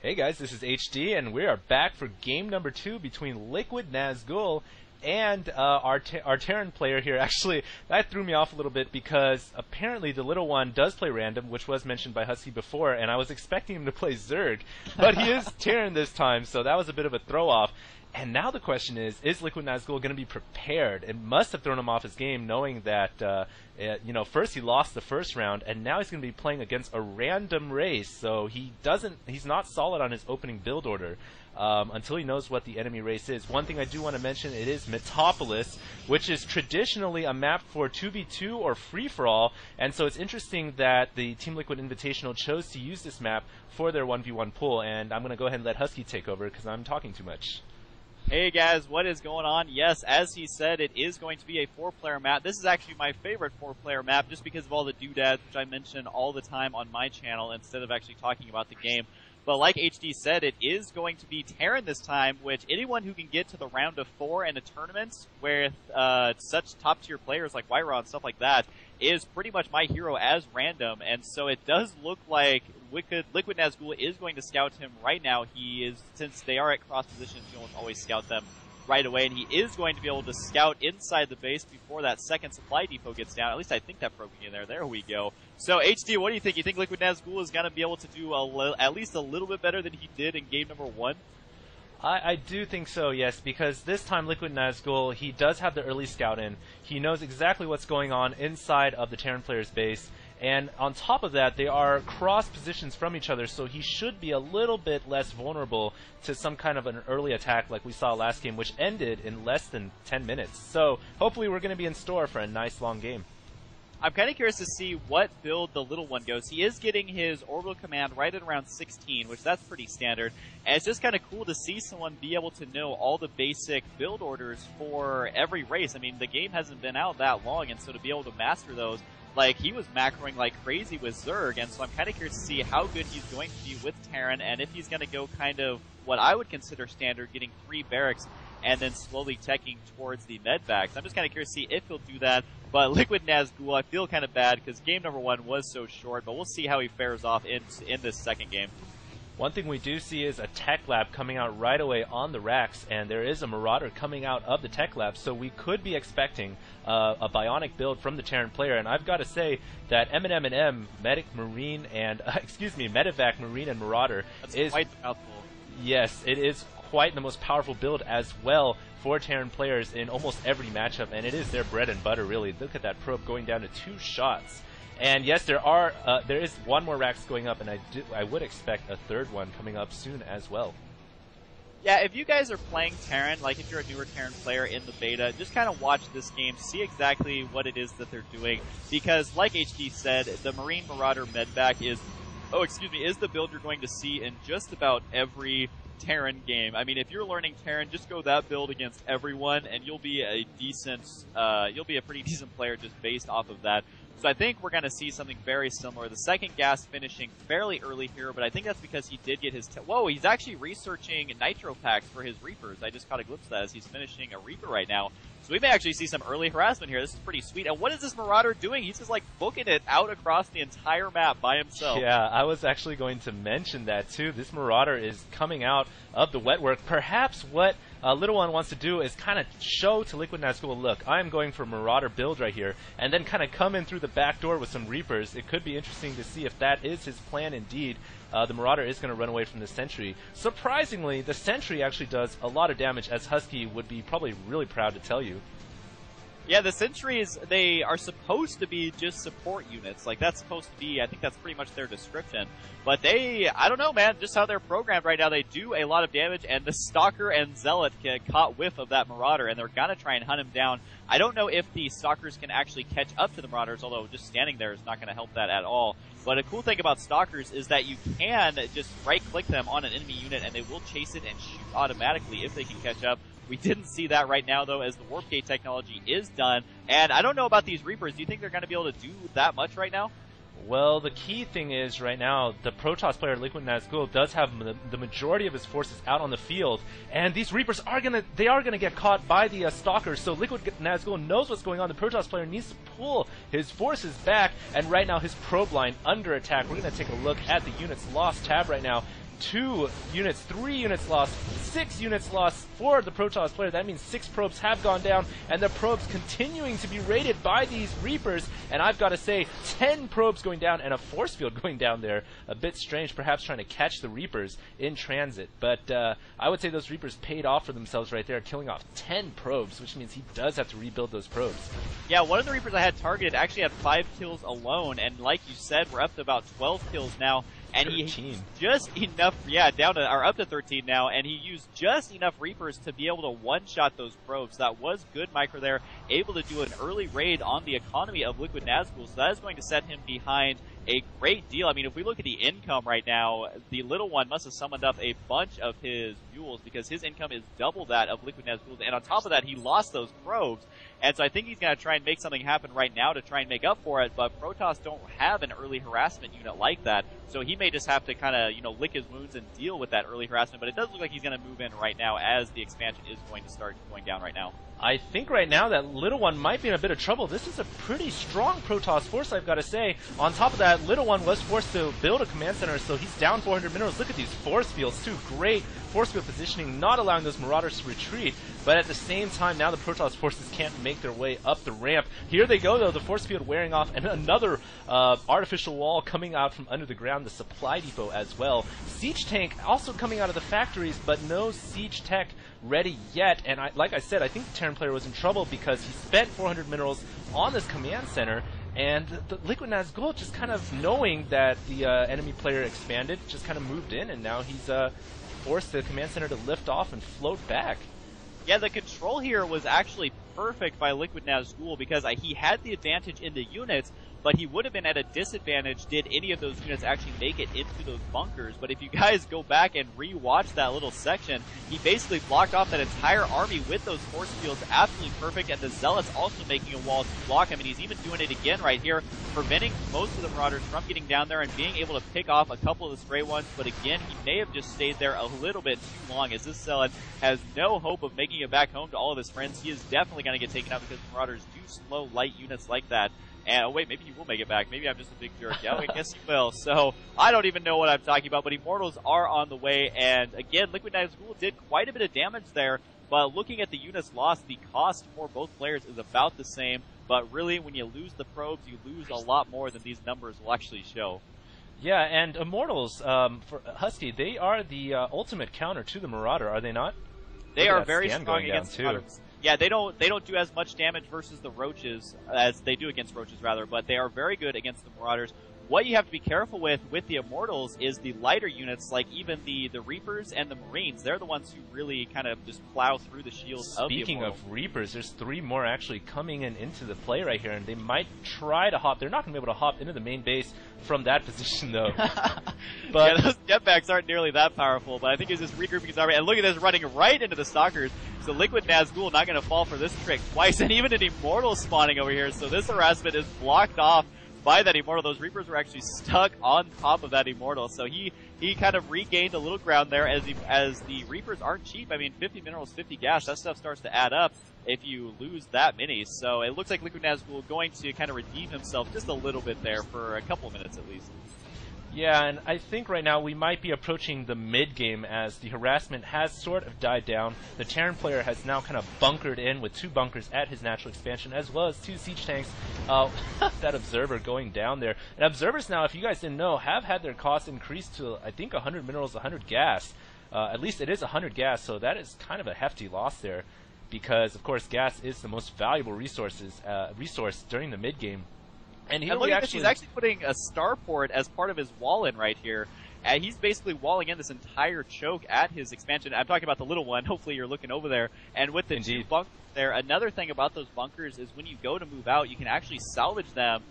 Hey guys, this is HD, and we are back for game number 2 between Liquid Nazgul and our Terran player here. Actually, that threw me off a little bit because apparently the little one does play random, which was mentioned by Husky before, and I was expecting him to play Zerg, but he is Terran this time, so that was a bit of a throw-off. And now the question is Liquid Nazgul going to be prepared? It must have thrown him off his game, knowing that, first he lost the first round, and now he's going to be playing against a random race. So he's not solid on his opening build order until he knows what the enemy race is. One thing I do want to mention, it is Metropolis, which is traditionally a map for 2v2 or free-for-all, and so it's interesting that the Team Liquid Invitational chose to use this map for their 1v1 pool, and I'm going to go ahead and let Husky take over because I'm talking too much. Hey guys, what is going on? Yes, as he said, it is going to be a 4-player map. This is actually my favorite 4-player map just because of all the doodads, which I mention all the time on my channel instead of actually talking about the game. But like HD said, it is going to be Terran this time, which anyone who can get to the round of 4 in a tournament with such top-tier players like Wyra and stuff like that is pretty much my hero as random. And so it does look like Liquid Nazgul is going to scout him right now. He is, since they are at cross positions, you almost always scout them right away, and he is going to be able to scout inside the base before that second supply depot gets down. At least I think that broke in there. There we go. So HD, what do you think? You think Liquid Nazgul is going to be able to do at least a little bit better than he did in game number 1? I do think so, yes, because this time Liquid Nazgul, he does have the early scout in. He knows exactly what's going on inside of the Terran player's base. And on top of that, they are cross positions from each other, so he should be a little bit less vulnerable to some kind of an early attack like we saw last game, which ended in less than 10 minutes. So hopefully we're going to be in store for a nice long game. I'm kind of curious to see what build the little one goes. He is getting his orbital command right at around 16, which that's pretty standard. And it's just kind of cool to see someone be able to know all the basic build orders for every race. I mean, the game hasn't been out that long, and so to be able to master those, like, he was macroing like crazy with Zerg, and so I'm kind of curious to see how good he's going to be with Terran, and if he's going to go kind of what I would consider standard, getting 3 barracks, and then slowly teching towards the medvacs. I'm just kind of curious to see if he'll do that. But Liquid Nazgul, I feel kind of bad because game number 1 was so short, but we'll see how he fares off in this second game. One thing we do see is a tech lab coming out right away on the racks, and there is a Marauder coming out of the tech lab, so we could be expecting a bionic build from the Terran player. And I've got to say that M&M, Medic Marine, and Medivac Marine and Marauder is quite a mouthful. Yes, it is quite the most powerful build as well for Terran players in almost every matchup, and it is their bread and butter, really. Look at that probe going down to 2 shots. And yes, there is one more racks going up, and I would expect a third one coming up soon as well. Yeah, if you guys are playing Terran, like if you're a newer Terran player in the beta, just kind of watch this game, see exactly what it is that they're doing, because like HD said, the Marine Marauder Medvac is the build you're going to see in just about every Terran game. I mean, if you're learning Terran, just go that build against everyone, and you'll be a pretty decent player just based off of that. So I think we're going to see something very similar. The second gas finishing fairly early here, but I think that's because he did get his... Whoa, he's actually researching Nitro packs for his Reapers. I just caught a glimpse of that as he's finishing a Reaper right now. So we may actually see some early harassment here. This is pretty sweet. And what is this Marauder doing? He's just like booking it out across the entire map by himself. Yeah, I was actually going to mention that too. This Marauder is coming out of the wet work. Perhaps what Little One wants to do is kind of show to Liquid Nazgul, look, I'm going for Marauder build right here, and then kind of come in through the back door with some Reapers. It could be interesting to see if that is his plan indeed. The Marauder is going to run away from the Sentry. Surprisingly, the Sentry actually does a lot of damage, as Husky would be probably really proud to tell you. Yeah, the Sentries, they are supposed to be just support units. Like, that's supposed to be, I think that's pretty much their description. But I don't know, man, just how they're programmed right now, they do a lot of damage, and the Stalker and Zealot get caught whiff of that Marauder, and they're gonna try and hunt him down. I don't know if the Stalkers can actually catch up to the Marauders, although just standing there is not gonna help that at all. But a cool thing about Stalkers is that you can just right-click them on an enemy unit, and they will chase it and shoot automatically if they can catch up. We didn't see that right now, though, as the Warp Gate technology is done. And I don't know about these Reapers. Do you think they're going to be able to do that much right now? Well, the key thing is right now, the Protoss player Liquid Nazgul does have the majority of his forces out on the field, and these Reapers are gonna get caught by the Stalkers. So Liquid Nazgul knows what's going on. The Protoss player needs to pull his forces back, and right now his probe line under attack. We're gonna take a look at the units lost tab right now. 2 units, 3 units lost, 6 units lost for the Protoss player. That means 6 probes have gone down, and the probes continuing to be raided by these Reapers. And I've got to say, 10 probes going down and a force field going down there. A bit strange, perhaps trying to catch the Reapers in transit. But I would say those Reapers paid off for themselves right there, killing off 10 probes, which means he does have to rebuild those probes. Yeah, one of the Reapers I had targeted actually had 5 kills alone, and like you said, we're up to about 12 kills now. And 13. he just enough, up to 13 now, and he used just enough Reapers to be able to one-shot those probes. That was good micro there, able to do an early raid on the economy of Liquid Nazgul, so that is going to set him behind a great deal. I mean, if we look at the income right now, the little one must have summoned up a bunch of his mules because his income is double that of Liquid Nazgul, and on top of that, he lost those probes. And so I think he's going to try and make something happen right now to try and make up for it, but Protoss don't have an early harassment unit like that, so he may just have to kind of, lick his wounds and deal with that early harassment, but it does look like he's going to move in right now as the expansion is going to start going down right now. I think right now that little one might be in a bit of trouble. This is a pretty strong Protoss force, I've got to say. On top of that, little one was forced to build a command center, so he's down 400 minerals. Look at these force fields, too. Great force field positioning, not allowing those Marauders to retreat. But at the same time, now the Protoss forces can't make their way up the ramp. Here they go, though, the force field wearing off, and another artificial wall coming out from under the ground, the supply depot as well. Siege tank also coming out of the factories, but no siege tech ready yet. And like I said, I think the Terran player was in trouble because he spent 400 minerals on this command center, and the Liquid Nazgul, just kind of knowing that the enemy player expanded, just kind of moved in, and now he's forced the command center to lift off and float back. Yeah, the control here was actually perfect by Liquid Nazgul because he had the advantage in the units, but he would have been at a disadvantage did any of those units actually make it into those bunkers. But if you guys go back and re-watch that little section, he basically blocked off that entire army with those force fields absolutely perfect, and the Zealots also making a wall to block. I mean, he's even doing it again right here, preventing most of the Marauders from getting down there and being able to pick off a couple of the stray ones. But again, he may have just stayed there a little bit too long, as this Zealot has no hope of making it back home to all of his friends. He is definitely going to get taken out because the Marauders do slow light units like that. And, oh wait, maybe he will make it back. Maybe I'm just a big jerk. Yeah, I guess he will. So, I don't even know what I'm talking about, but Immortals are on the way. And again, Liquid Nazgul did quite a bit of damage there, but looking at the units lost, the cost for both players is about the same. But really, when you lose the probes, you lose a lot more than these numbers will actually show. Yeah, and Immortals, for Husky, they are the ultimate counter to the Marauder, are they not? They are very strong against Marauders. Yeah, they don't do as much damage versus the Roaches as they do against Roaches, rather, but they are very good against the Marauders. What you have to be careful with the Immortals is the lighter units, like even the Reapers and the Marines. They're the ones who really kind of just plow through the shields of the Immortals. Speaking of Reapers, there's 3 more actually coming into the play right here, and they might try to hop. They're not going to be able to hop into the main base from that position, though. But yeah, those jetpacks aren't nearly that powerful, but I think it's just regrouping his army. And look at this, running right into the Stalkers. So Liquid Nazgul not going to fall for this trick twice, and even an Immortal spawning over here. So this harassment is blocked off by that Immortal. Those Reapers were actually stuck on top of that Immortal, so he kind of regained a little ground there as the Reapers aren't cheap. I mean, 50 minerals, 50 gas, that stuff starts to add up if you lose that many. So it looks like Liquid Nazgul going to kind of redeem himself just a little bit there for a couple of minutes at least. Yeah, and I think right now we might be approaching the mid-game as the harassment has sort of died down. The Terran player has now kind of bunkered in with 2 bunkers at his natural expansion, as well as 2 siege tanks. That Observer going down there. And Observers now, if you guys didn't know, have had their cost increased to, I think, 100 minerals, 100 gas. At least it is 100 gas, so that is kind of a hefty loss there. Because, of course, gas is the most valuable resource during the mid-game. And here look at this, he's actually putting a starport as part of his wall in right here. And he's basically walling in this entire choke at his expansion. I'm talking about the little one. Hopefully you're looking over there. And with the 2 bunkers there, another thing about those bunkers is when you go to move out, you can actually salvage them